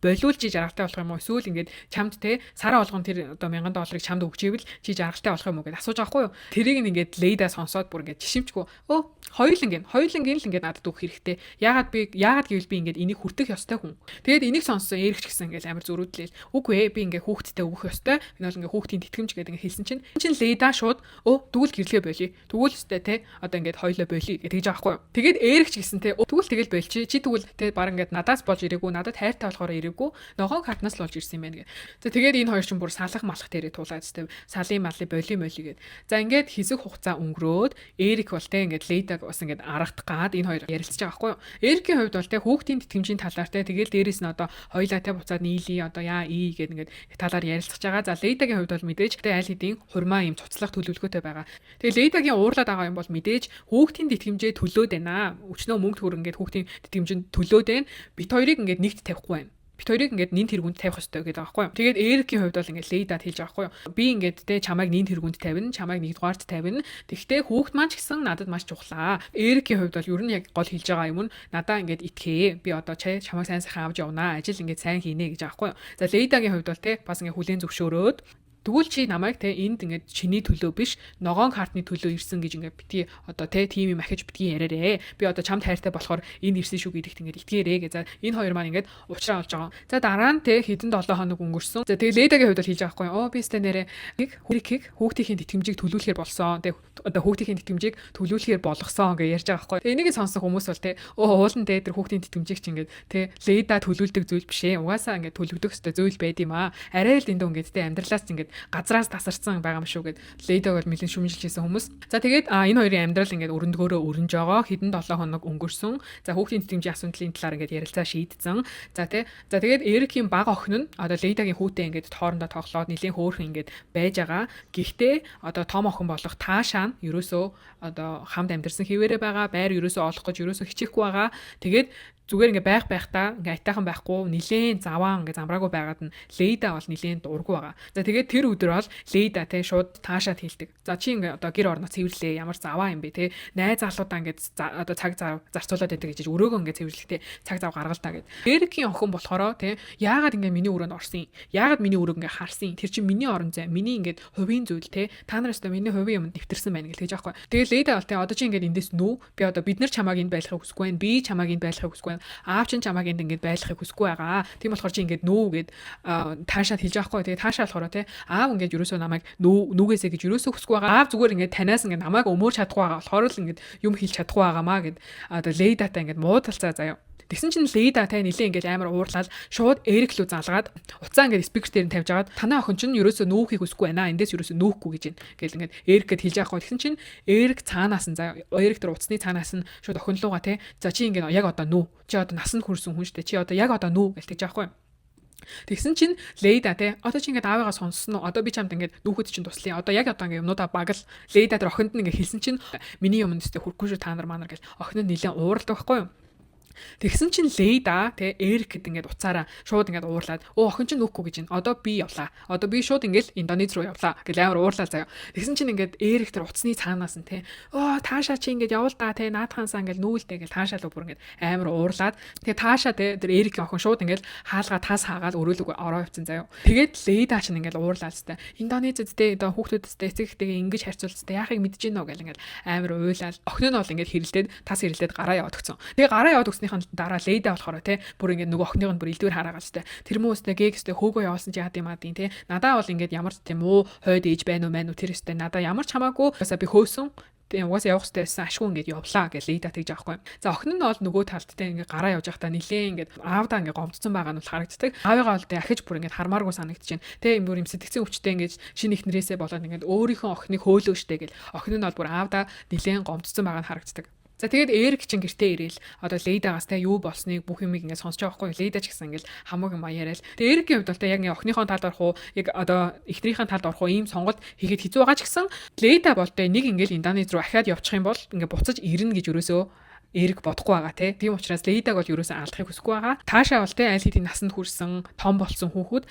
болиулж жаргалтай болох юм уу? Эсвэл ингээд чамд те сараа болгон тэр одоо 1000 долларыг чамд өгчээвэл чи жаргалтай болох юм уу гэж асууж байгаа байхгүй юу. Тэрийг ингээд Лейда сонсоод бүр ингээд жишимчгүй хоёулангийн л ингээд надад өгөх хэрэгтэй. Яагаад гэвэл би ингээд энийг хүртэх ёстой хүн. Тэгээд энийг сонссон Эрик ч гэсэн ингээд амар зөрүүдлээл. Үгүй ээ би ингээд хүүхдтэй өгөх ёстой. Би бол ингээд хүүхдийн тэтгэмж гэдэг ингээд хэлсэн чинь Лейда шууд тэгвэл гэрлээ болий. Тэгвэл өстэй те одоо ингээд хоёлоо болий гэж тэгж байгаа байхгүй юу. Тэгээд Эрик ч гэсэн те тэгвэл тэгэл болчих. Чи тэгвэл те баг ингээд надаас болж ирээгүй, надад хайртай болохоор ирээгүй. Ногоон картнаас л болж ирсэн юм байна гэ. За тэгээд энэ хоёр ч бүр салах малах дээрээ туулаад те салын малын боли гэд. За ингээд хэсэг хугацаа өнгөрөөд Эрик бол те ингээд Лейдаг бас ингээд аргадах гад энэ хоёр ярилцж байгаа байхгүй юу. Эрикийн хувьд бол те хүүхдийн тэтгэмжийн талаар те тэгэл дээрэс нь одоо хоёлаа те буцаад нийлээ одоо яа гэд ингээд талаар ярилцж байгаа. За Лейдагийн хувьд бол мэдээж те аль хэдийн хурмаа юм цуцлах төлөвлөгөөтэй байгаа. Тэгээ Лейдагийн уурлаад байгаа юм бол мэдээж хүүхдийн тэтгэмжээ төлөөд байна. Өчнөө мөнгө төгрөг ингээд хүүхдийн тэтгэмжинд төлөөд байна. Бит хоёрыг ингээд нэгт тавихгүй байна. Бит хоёрыг ингээд нин тэргүнд тавих ёстой гэдэг байгаа байхгүй юу. Тэгээд Эрикийн хувьд бол ингээд Лейдад хэлж байгаа байхгүй юу. Би ингээд те чамайг нин тэргүнд тавина, чамайг нэгдүгээрт тавина. Тэгтээ хүүхд маань ч гэсэн надад маш чухлаа. Эрикийн хувьд бол ер нь яг гол хэлж байгаа юм нь надаа ингээд итгэе. Би одоо чамайг сайн сайхан авч явнаа. Ажил ингээд сайн хийнэ гэж байгаа байхгүй юу. За Лейдагийн хувьд бол те бас ингээд хүлээн зөвшөөрөөд тэгвэл чи намайг те энд ингээд чиний төлөө биш ногоон картны төлөө ирсэн гэж ингээд битгий одоо те тим юм ахиж битгий яраарэ. Би одоо чамд хайртай болохоор энд ирсэн шүү гэдэгт ингээд итгээрэй гэж. За энэ хоёр маань ингээд уучраа олж байгаа. За дараа нь те хэдэн 7 хоног өнгөрсөн. За тэгээ Лейдагийн хувьд бол хийж байгаа байхгүй. Би өстэй нэрээ хүүхдийн тэтгэмжийг төлүүлэхээр болсон. Те одоо хүүхдийн тэтгэмжийг төлүүлэхээр болгосон гэж ярьж байгаа байхгүй. Тэгээ энийг сонсох хүмүүс бол те уулан те тэр хүүхдийн тэтгэмжийг чи ингээд те Лейда төлүүлдэг зүйл биш ээ. Угаасаа ингээд төлөгдөх ёстой зүйл байд юм аа. Арай л дэндүү ингээд те амьдралаас ингээд газраас тасарсан байгаа юм шүү гэд Лейдаг бол нэлээд шүмжилж хийсэн хүмүүс. За тэгээд энэ хоёрын амьдрал ингээд өрөндгөөрөө өрнж байгаа. Хэдэн 7 хоног өнгөрсөн. За хүүхдийн тэтгэмжийн асуудлын талаар ингээд ярилцаа шийдсэн. За тэгээд Эрикийн баг охин нь одоо Лейдагийн хүүтэй ингээд хоорондоо тоглоод нэлээд хөөрхөн ингээд байж байгаа. Гэхдээ одоо том охин болох Таашаа нь ерөөсөө одоо хамт амьдэрсэн хിവэрэ байгаа. Байр ерөөсөө олох гэж ерөөсөө хичээхгүй байгаа. Тэгээд зүгээр ингээ байхдаа ингээ айтайхан байхгүй нилээн заваан ингээ замраагүй байгаад нь Лейда бол нилээн дургу байгаа. За тэгээд тэр өдөр бол Лейда те шууд Таашаад хэлдэг. За чи ингээ одоо гэр орноо цэвэрлээ ямар заваа юм бэ те найз залуудаа ингээ одоо цаг зав зарцуулаад байдаг гэж өрөөгөө ингээ цэвэрлэхтэй цаг зав гаргалтаа гэд. Эрикийн охин болохоро те яагаад ингээ миний өрөөнд орсон юм? Яагаад миний өрөөг ингээ харсан юм? Тэр чинь миний орон зай, миний ингээ хувийн зүйл те та нараас миний хувийн юмд нэвтэрсэн байна гэж хэлж байгаа байхгүй. Тэгээд Лейда бол те одоо чи ингээ эндээс нүү би одоо бид нар чамааг энд байлгахыг хүсэхгүй байна. Би чамааг энд байлгахыг хүсэхгүй байна. Аав чинь чамааг энд ингээд байлгахыг хүсэхгүй байгаа. Тийм болохоор чи ингээд нүү гэд Таашаад хэлж байгаа хгүй. Тэгээ Таашаа болохоор те аав ингээд юусоо намайг нүгээсэ гэж юусоо хүсэхгүй байгаа. Аав зүгээр ингээд танаас ингээд намайг өмөрч чадахгүй байгаа. болохоор л ингээд юм хэлж чадахгүй байгаамаа гэд одоо Лейдатай ингээд муудалцаа заяа. Тэгсэн чинь Лейда те нилээ ингээд амар уурлаад шууд Эрик рүү залгаад уцаа ингээд спикер дээр нь тавьж агаад танай охин чинь ерөөсөө нүүхийг хүсэхгүй байна. Эндээс ерөөсөө нүүхгүй гэж байна. Гэл ингээд Эрик гэд хэлж байгаа. Тэгсэн чинь Эрик цаанаас нь заяа. Эрик тэр уцсны цаанаас нь шууд охин луугаа те. За чи ингээд яг одоо нүү. Чи одоо насанд хүрсэн хүн шүү дээ. Чи одоо яг одоо нүү гэж тэгж байгаа. Тэгсэн чинь Лейда те одоо чи ингээд аавыгаа сонссон уу? Одоо би чамд ингээд нүүхэд чинь туслая. Одоо яг одоо ингээд юмнуудаа багал Лейда тэр охинд нь ингээд хэлсэн чинь миний юмд өстэй хүрхгүй шүү та нар манар гэж охин нь нилээн ууралдаг байхгүй юу? Тэгсэн чинь Лейда те Эрик гэд ингээд уцаараа шууд ингээд уурлаад охин чинь нүхгүй гэж байна. Одоо би явлаа. Одоо би шууд ингээд Индонез руу явлаа гэж амар уурлаа заяа. Тэгсэн чинь ингээд Эрик тэр уцсны цаанаас нь те таашаа чи ингээд явал да те наадхаансаа ингээд нүүлдэ гэж таашаа л бүр ингээд амар уурлаад тэгээ таашаа те тэр Эрикийн охин шууд ингээд хаалгаа тас хаагаад өрөөлөг ороо явцсан заяа. Тэгээд Лейда ч ингээд уурлаад те Индонезэд те одоо хүүхдүүдтэй эцэгтэйгээ ингэж харьцуулцтай яахыг мэдэж гинөө гэл ингээд амар уйлаад охин нь бол ингээд хэрэлдээд тас хэрэлдээд гараа яваад өгсөн. Тэгээ гараа яваад өгснийхэн дараа Лейда болохоор те бүр ингээд нөгөө охиных нь бүр илдвэр хараагаад те тэр хүмүүстэй гээгстэй хөөгөө явуулсан чи яад юм аадын те надаа бол ингээд ямар ч тийм үү хойд ээж байна уу тэр өстэй надаа ямар ч хамаагүй би хөөсөн угаас явах хэрэгтэй байсан ашгүй ингээд явлаа гэж Лейда тэгж аахгүй. За охин нь бол нөгөө талдтай ингээд гараа явж байхдаа нилээ ингээд аавдаа ингээд гомдсон байгаа нь бол харагддаг. Аавыгаа бол дахиж бүр ингээд хармааргүй санагдчихээн. Тэ юм бүр юм сэтгцэн өвчтэй ингээд шинэ ихнэрээсээ болоод ингээд өөрийнхөө охиныг хөөлөө штэ гэл охин нь бол бүр аавдаа нилээн гомдсон байгаа нь харагддаг. За тэгээд Эрик чин гэртээ ирээл одоо Лейдагаас те юу болсныг бүх юмыг ингээд сонсож байгаа байхгүй. Лейда ч гэсэн ингээд хамаагүй маяарал. Тэгээд Эрикийн хувьд бол те яг ингээд охиныхоо талд орох уу, яг одоо эхнэрийнхээ талд орох уу ийм сонголт хийгээд хэцүү байгаа ч гэсэн Лейда бол те нэг ингээд Индонез руу ахаад явчих юм бол ингээд буцаж ирнэ гэж өрөөсөө Эрик бодохгүй байгаа те. Тийм учраас Лейдаг бол ерөөсөө алдахыг хүсэхгүй байгаа. Таашаа бол те аль хэдийн насанд хүрсэн, том болсон хүүхэд.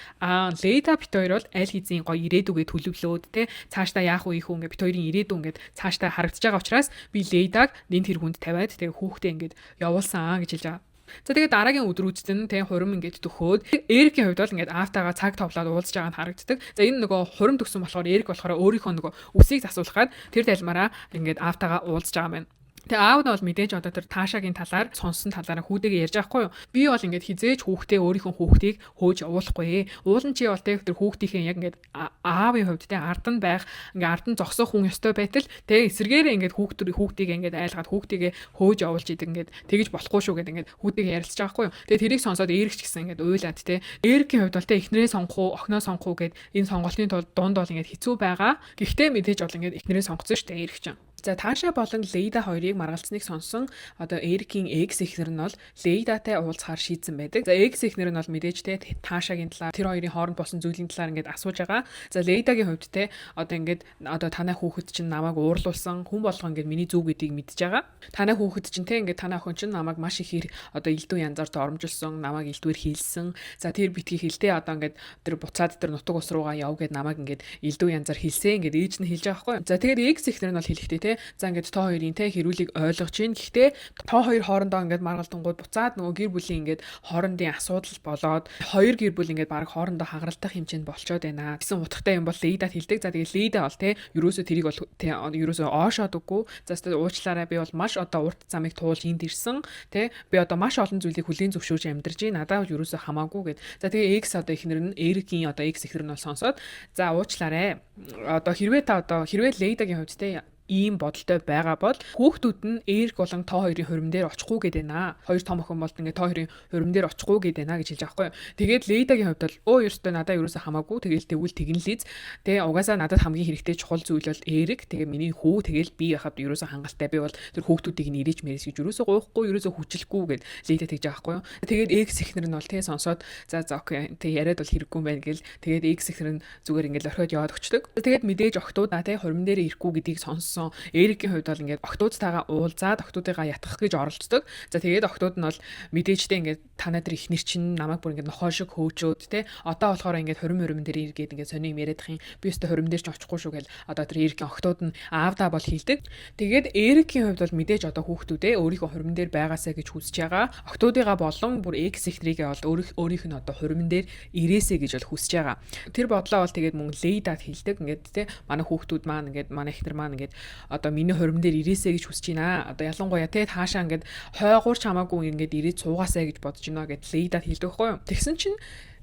Лейда бит хоёр бол аль хэзээ гоё ирээдүгээ төлөвлөөд те. Цаашдаа яах вэ хүү ингээ бит хоёрын ирээдүй ингээд цаашдаа харагдаж байгаа учраас би Лейдаг нэн тэр хүнд тавиад тэгээ хүүхдээ ингээд явуулсан гэж хэлж байгаа. За тэгээд дараагийн өдрүүцэд нь тэ хурим ингээд төхөөд Эрикийн хувьд бол ингээд аавтайгаа цаг товлоод уулзж байгаа нь харагддаг. За энэ нөгөө хурим төгсөн болохоор Эрик болохоор өөрийнхөө нөгөө үсийг засуулахад тэр талмаараа ингээд аавтайгаа уулзж байгаа юм. Тэгээ аав нь бол мэдээж одоо тэр Таашагийн талаар сонсон талаараа хүүдэгээ ярьж байхгүй юу. Би бол ингээд хизээж хүүхдээ өөрийнхөө хүүхдийг хөөж явуулахгүй. Уулан чи бол тэр хүүхдийнхээ яг ингээд аавын хувьд те ард нь байх ингээд ард нь зогсох хүн ёстой байтал тэгээ эсэргээрээ ингээд хүүхдийг ингээд айлгаад хүүхдийгээ хөөж явуулж идэг ингээд тэгэж болохгүй шүү гэдэг ингээд хүүдэгээ ярилцж байгаа байхгүй юу. Тэгээ тэрийг сонсоод Эрик ч гэсэн ингээд уйлаад те Эрикийн хувьд бол те эхнэрээ сонгох уу охиноо сонгох уу гэд энэ сонголтын тулд дунд бол ингээд хэцүү байгаа. Гэхдээ мэдээж бол ингээд эхнэрээ сонгоцсон шүү дээ Эрик ч. За Таашаа болон Лейда хоёрыг маргалцсныг сонсон одоо Эрикийн экс эхнэр нь бол Лейдатай уулзахаар шийдсэн байдаг. За экс эхнэр нь бол мэдээж те Таашагийн талаар тэр хоёрын хооронд болсон зүйлийн талаар ингээд асууж байгаа. За Лейдагийн хувьд те одоо ингээд одоо танай хүүхэд чинь намайг уурлуулсан хүн болго ингээд миний зүг гэдгийг мэдж байгаа. Танай хүүхэд чинь те ингээд танай охин чинь намайг маш их одоо элдв янзаар доромжилсан, намайг элдвэр хийлсэн. За тэр битгий хэлдэ одоо ингээд тэр буцаад тэр нутаг ус руугаа яв гэд намайг ингээд элдв янзаар хэлсэн ингээд ээж нь хэлж байгаа байхгүй. За тэгээд экс эхнэр нь бол хэлэхдээ те за ингээд тоо хоёрын те хэрүүлийг ойлгож гин. Гэхдээ тоо хоёр хоорондоо ингээд маргалдангууд буцаад нөгөө гэр бүлийн ингээд хоорондын асуудал болоод хоёр гэр бүл ингээд баг хоорондоо хагаралтах хэмжээнд болчоод байна гэсэн утгатай юм бол Лейдад хэлдэг. За тэгээд Лейда бол те ерөөсөө тэрийг бол те ерөөсөө оошоод үгүй. За тэгээд уучлаарай би бол маш одоо урт замыг туулж энд ирсэн те би одоо маш олон зүйлийг хүлээн зөвшөөрж амьдарч байна. Надад бол ерөөсөө хамаагүй гэд. За тэгээд экс одоо эхнэр нь Эрикийн одоо экс эхнэр нь бол сонсоод за уучлаарай. Одоо хэрвээ Лейдагийн хувьд те ийм бодолтой байгаа бол хүүхдүүд нь Эрик болон тоо хоёрын хурим дээр очихгүй гээд байна. Хоёр том охин бол ингээд тоо хоёрын хурим дээр очихгүй гээд байна гэж хэлж байгаа байхгүй юу. Тэгээд Лейдагийн хувьд бол ёстой надаа ерөөсөө хамаагүй тэгэл тэгвэл тэгнэлийз. Тэгээ угаасаа надад хамгийн хэрэгтэй чухал зүйл бол Эрик. Тэгээ миний хүү тэгэл би яхад ерөөсөө хангалттай би бол тэр хүүхдүүдийг нэрэж мэрэж гэж ерөөсөө гоохгүй ерөөсөө хүчлэхгүй гээд Лейда тэгж байгаа байхгүй юу. Тэгээд экс эхнэр нь бол тэгээ сонсоод за окей тэг яриад бол хэрэггүй юм байна гэл тэгээд экс эхнэр нь зүгээр ингээд орхиод яваад өчтөг. Тэгээд мэдээж охтуудаа тэгээ хурим дээр ирэхгүй гэдгийг сонссон. Эрикийн хувьд бол ингээд охтуудтайгаа уулзаад охтуудыгаа ятгах гэж оролцдог. За тэгээд охтууд нь бол мэдээжтэй ингээд танай дээр ихнэр чинь намайг бүр ингээд нохоо шиг хөөчөөд те одоо болохоор ингээд хурим дээр иргээд ингээд сони юм яриадах юм. Би өстө хурим дээр ч очихгүй шүү гэл одоо тэр Эрикийн охтууд нь аавдаа бол хэлдэг. Тэгээд Эрикийн хувьд бол мэдээж одоо хүүхдүүдээ өөрийнхөө хурим дээр байгаасаа гэж хүсэж байгаа. Охтуудыгаа болон бүр экс эхнэрийгээ бол өөрийнх нь одоо хурим дээр ирээсэ гэж бол хүсэж байгаа. Тэр бодлоо бол тэгээд мөн Лейдад хэлдэг. Ингээд те манай хүүхдүүд маань ингээд манай эхнэр маань ингээд одоо миний хурим дээр ирээсэ гэж хүсэж байна. Одоо ялангуяа те таашаа ингээд хойгуурч хамаагүй ингээд ирээд суугаасаа гэж бодож байна гэд Лейдад хэлдэг байхгүй юу. Тэгсэн чинь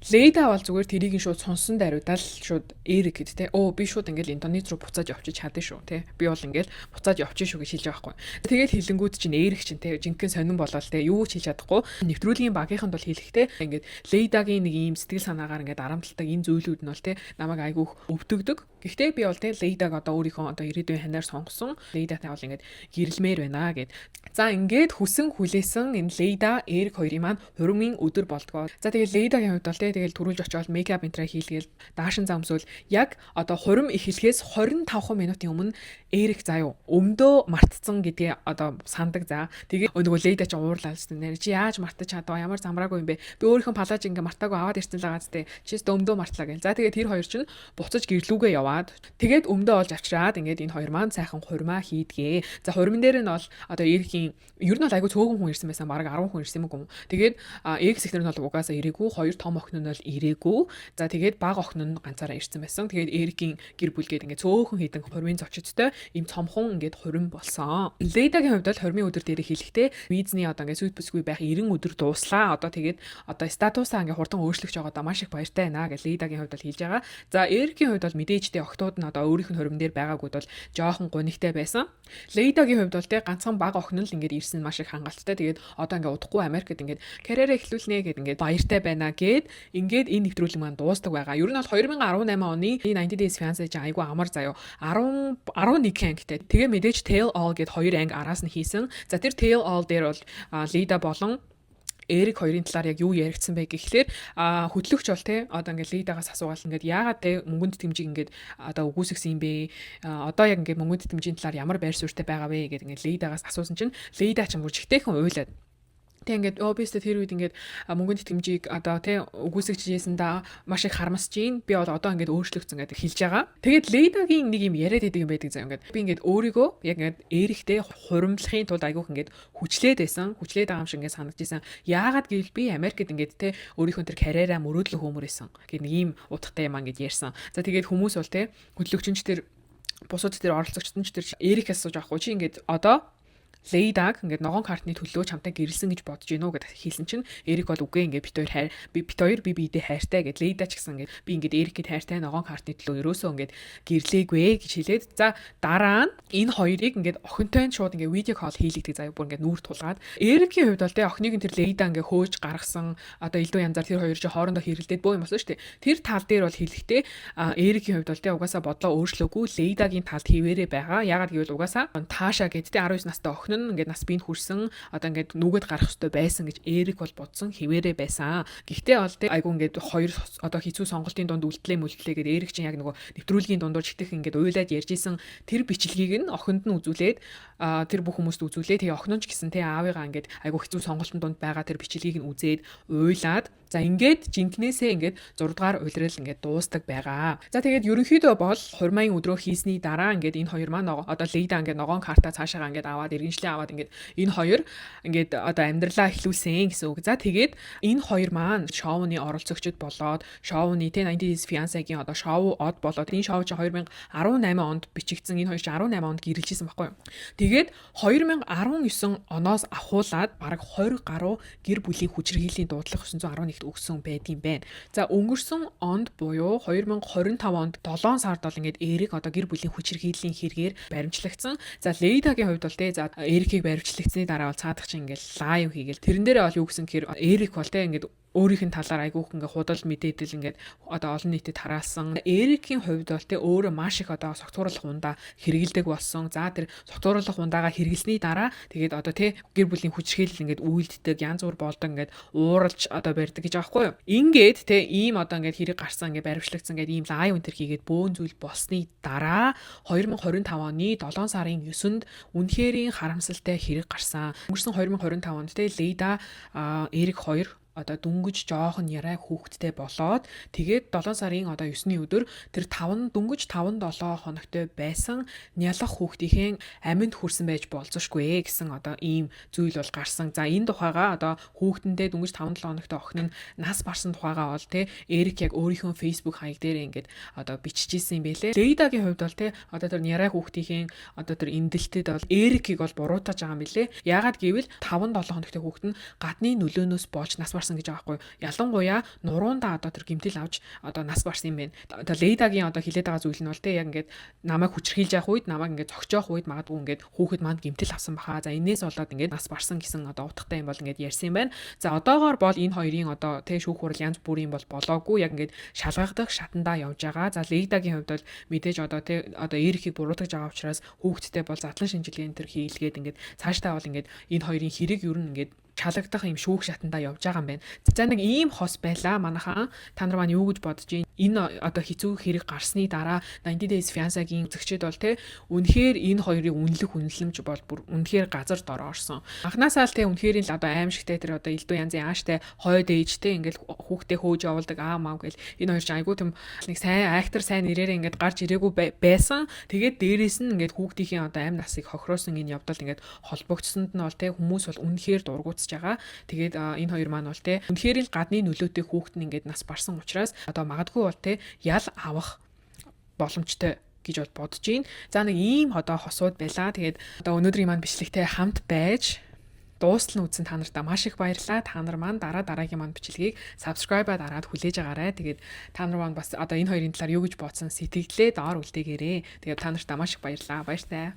Лейда бол зүгээр тэрийг нь шууд сонсон даруйдаа л шууд Эрик гэд те би шууд ингээл Индонез руу буцааж явчих чадсан шүү те би бол ингээл буцааж явчих шүү гэж хэлж байгаа байхгүй. Тэгээд хэлэнгүүд чинь Эрик чинь те жинхэнэ сонирн болол те юу ч хийж чадахгүй нэвтрүүлгийн багийнханд бол хэлэхтэй ингээд Лейдагийн нэг ийм сэтгэл санаагаар ингээд арамталдаг энэ зүйлүүд нь бол те намайг айгүйх өвдөгдөг. Гэхдээ би бол те Лейдаг одоо өөрийнхөө одоо ирээдүйн ханаар сонгосон. Лейдатай бол ингээд гэрэлмээр байна гэд. За ингээд хүсэн хүлээсэн энэ Лейда Эрик хоёрын маань хуримын өдөр болдгоо. За тэгээд Лейдагийн хувьд бол те те тэгэл төрүүлж очиод мейкап энтраа хийлгээл даашин замсвал яг одоо хурим эхлэхээс 25 минутын өмнө Эрик заяа өмдөө мартцсан гэдгээ одоо сандаг за. Тэгээ нөгөө Лейда ч уурлаа л нэр чи яаж мартаж чадав ямар замраагүй юм бэ? Би өөрийнхөө палаж ингээ мартаагүй аваад ирсэн л байгаа зү. Чис өмдөө мартлаа гэл. За тэгээд тэр хоёр чинь буцаж гэрлүүгээ яваад тэгээд өмдөө олж авчираад ингээд энэ хоёр маань сайхан хурмаа хийдгээ. За хурмын дээр нь бол одоо Эрикийн ер нь бол айгүй цөөхөн хүн ирсэн байсан бараг 10 хүн ирсэн юм уу. Тэгээд X ихнэр нь бол угаасаа ирээгүй, хоёр том охин нь бол ирээгүй. За тэгээд бага охин нь ганцаараа ирсэн байсан. Тэгээд Эрикийн гэр бүл гээд ингээ цөөхөн хідэн хурмын зочдтой ийм цомхон ингээд хурим болсон. Лейдагийн хувьд бол хурмын өдөр дээр хэлэхдээ визний одоо ингээ сүйт бүсгүй байх 90 өдөр дууслаа. Одоо тэгээд одоо статусаа ингээ хурдан өөрчлөгч байгаа одоо маш их баяртай байна гэж Лейдагийн хувьд бол хэлж байгаа. За Эрикийн хувьд бол мэдээжтэй охтууд нь одоо өөрийнх нь хурим дээр байгаагүйд бол жоохон гонигтай байсан. Лейдагийн хувьд бол те ганцхан бага охин л ингээд ирсэн маш их хангалттай. Тэгээд одоо ингээ удахгүй Америкт ингээд карьераа эхлүүлнэ гэд ингээд баяртай байна гэд ингээд энэ нэвтрүүлэг маань дуустдаг байгаа. Ер нь бол 2018 оны 90 Days Fiancé чинь айгүй амар заяо 11 ангитай. Тэгээ мэдээж Tell All гэд 2 анги араас нь хийсэн. За тэр Tell All дээр бол Лейда болон Эрик хоёрын талаар яг юу яригдсан бэ гэхлээр хөтлөгч бол те одоо ингээд Лейдагаас асуугаал ингээд яагаад те мөнгөнд тэмжиг ингээд одоо үгүйсгсэн юм бэ? Одоо яг ингээд мөнгөнд тэмжийн талаар ямар байр суурьтай байгаа вэ гэдэг ингээд Лейдагаас асуусан чинь Лейда ч бүр чигтэйхэн уйлаад тэг ингээд обвиэстэй тэр үед ингээд мөнгөнд тэмжийг одоо тий үгүйсгэж хийсэн да маш их харамсаж гин би бол одоо ингээд өөрчлөгдсөн гэдэг хэлж байгаа. Тэгээд Лейдагийн нэг юм яриад байдаг юм байдаг заа ингээд би ингээд өөрийгөө яг ингээд Эриктэй хуримлахын тулд айгүйх ингээд хүчлээд байсан. Хүчлээд байгаа юм шиг ингээд санагдаж байсан. Яагаад гэвэл би Америкт ингээд тий өөрийнхөө тэр карьераа мөрөөдлөх хүмүүс байсан. Гэт нэг юм утгатай юм аа гэж ярьсан. За тэгээд хүмүүс бол тий хөтлөгчөнч тэр бусад тэр оролцогчдон ч тэр Эрикээс сууж авахгүй чи ингээд одоо Лейдаг ингээд ногоон картны төлөө чамтай гэрэлсэн гэж бодож гинөө гэд хэлсэн чинь Эрик бол үгүй ингээд бит хоёр би биедээ хайртай гэд Лейда ч гэсэн ингээд би ингээд Эрикэд хайртай ногоон картны төлөө ерөөсөө ингээд гэрлээгүй гэж хэлээд за дараа нь энэ хоёрыг ингээд охинтой нь шууд ингээд видео кол хийлэгдэг заяа бүр ингээд нүүр тулгаад Эрикийн хувьд бол тэ охиныг нь тэр Лейда ингээд хөөж гаргасан одоо элдв янзаар тэр хоёр чинь хоорондоо хэрэлдээд бөө юм болсон шүү дээ. Тэр тал дээр бол хэлэхдээ Эрикийн хувьд бол тэ угаасаа бодлоо өөрчлөөгүй Лейдагийн талд хിവэрэ байгаа. Яагаад гэвэл угаасаа Таша гэдэг тэ 19 настай охин нь ингээд нас биенд хүрсэн одоо ингээд нүгэд гарах хэрэгтэй байсан гэж Эрик бол бодсон хിവэрэ байсан. Гэхдээ бол тэ айгу ингээд хоёр одоо хэцүү сонголтын дунд үлдлээ гэдэг Эрик чинь яг нөгөө нэвтрүүлгийн дундуур чигтэх ингээд уйлаад ярьж исэн тэр бичлэгийг нь охинд нь үзүүлээд тэр бүх хүмүүст үзүүлээ. Тэгээ охин нь ч гэсэн тэ аавыгаа ингээд айгу хэцүү сонголтын дунд байгаа тэр бичлэгийг нь үзээд уйлаад за ингээд жинкнээсээ ингээд 6 дугаар улирал ингээд дуустдаг байгаа. За тэгээд ерөнхийдөө бол хурмын өдрөө хийсний дараа ингээд энэ хоёр маань одоо Лейда ингээд ногоон карта цаашаа ингээд аваад иргэншлээ аваад ингээд энэ хоёр ингээд одоо амьдралаа эхлүүлсэн гэсэн үг. За тэгээд энэ хоёр маань шоуны оролцогчд болоод шоуны 90 Days Fiancé-гийн одоо шоу од болоод энэ шоу чинь 2018 онд бичигдсэн. Энэ хоёр чинь 18 онд гэрэлжсэн байхгүй юу? Тэгээд 2019 оноос ахуулаад бараг 20 гаруй гэр бүлийн хүчирхийллийн дуудлага 911-т өгсөн байдгийн байна. За өнгөрсөн онд буюу 2025 онд 7 сард бол ингээд Эрик одоо гэр бүлийн хүчирхийллийн хэрэгээр баримтлагдсан. За Лейдагийн хувьд бол тэ за Эрикийг баримтлагдсны дараа бол цаадах чинь ингээд лайв хийгээл тэрэн дээрээ бол юу гэсэн гэхээр Эрик бол тэ ингээд өөрийнх нь талаар айгүйх ингээ худал мэдээдэл ингээд одоо олон нийтэд тараасан. Эрикийн хувьд бол тэ өөрөө маш их одоо согтууруулах ундаа хэрэгэлдэг болсон. За тэр согтууруулах ундаагаа хэрэгэлсний дараа тэгээд одоо тэ гэр бүлийн хүчирхийлэл ингээд үйлддэг янз бүр болдог ингээд ууралж одоо барьдаг гэж аахгүй юу. Ингээд тэ ийм одоо ингээд хэрэг гарсан ингээд баримтлагдсан ингээд ийм лайв өнтер хийгээд бөөн зүйл болсны дараа 2025 оны 7 сарын 9-нд үнэхэрийн харамсалтай хэрэг гарсан. Өнгөрсөн 2025 онд тэ Лейда Эрик хоёр одоо дүнгэж жоохон ярай хүүхэдтэй болоод тэгээд 7 сарын одоо 9-ний өдөр тэр 5 7 хоногтой байсан нялах хүүхдийн аминд хүрсэн байж болзошгүй гэсэн одоо ийм зүйл бол гарсан. За энэ тухайга одоо хүүхэдэндээ дүнгэж 5 7 хоногтой охин нь нас барсан тухайга бол тэ Эрик яг өөрийнхөө Facebook хаяг дээр ингээд одоо биччихсэн юм бэлээ. Лейдагийн хувьд бол тэ одоо тэр ярай хүүхдийн одоо тэр эндэлтэд бол Эрикийг бол буруутгаж байгаа юм бэлээ. Яагаад гэвэл 5 7 хоногтой хүүхэд нь гадны нөлөөнөөс болж нас барсан гэж байгаа байхгүй. Ялангуяа нуруунда одоо тэр гэмтэл авч одоо нас барсан юм байна. Одоо Лейдагийн одоо хилээд байгаа зүйл нь бол тэ яг ингээд намайг хүчрхийлж явах үед намайг ингээд цогцоох үед магадгүй ингээд хүүхэд манд гэмтэл авсан баха. За энээс болоод ингээд нас барсан гэсэн одоо утгатай юм бол ингээд ярьсан юм байна. За одоогоор бол энэ хоёрын одоо тэ шүүх хурал янз бүрийн бол болоогүй яг ингээд шалгагдах шатандаа явж байгаа. За Лейдагийн хувьд бол мэдээж одоо тэ одоо Эрикийг буруутгаж байгаа учраас хүүхэдтэй бол задлан шинжилгээний тэр хийлгээд ингээд цаашдаа бол ингээд энэ хоёрын хэрэг ер нь ингээд чалагдах юм шүүх шатандаа явж байгаа юм байна. За нэг ийм хос байла манайхаа. Та нар маань юу гэж бодож байна? Энэ одоо хэцүү хэрэг гарсны дараа 90 Days Fiancé-гийн үзэгчид бол те үнэхээр энэ хоёрын үнэлэх үнэлэмж бол бүр үнэхээр газар дор орсон. Анхнаасаа л те үнэхээр л одоо аимшигтэй тэр одоо элдв янзын ааштай хойд ээжтэй ингээл хүүхдээ хөөж явуулдаг мав гэл энэ хоёр ч айгуу тийм нэг сайн актер сайн нэрээрээ ингээд гарч ирээгүй байсан. Тэгээд дээрээс нь ингээд хүүхдийн одоо амь насыг хохироосон энэ явдал ингээд холбогдсонд нь бол те хүмүүс бол үнэхээр дургуутсаж байгаа. Тэгээд энэ хоёр маань бол те үнэхээр л гадны нөлөөтэй хүүхэд нь ингээд нас барсан учраас одоо магадгүй бол те ял авах боломжтой гэж бол бодож байна. За нэг ийм одоо хосууд байла. Тэгээд одоо өнөөдрийн маань бичлэгтэй хамт байж дуустал нь үзсэн та нартай маш их баярлалаа. Та нар маань дараагийн маань бичлэгийг subscribe-а дараад хүлээж агаарай. Тэгээд та нар маань бас одоо энэ хоёрын талаар юу гэж бодсон сэтгэлдээ доор үлдээгээрэй. Тэгээд та нартай маш их баярлалаа. Баяртай.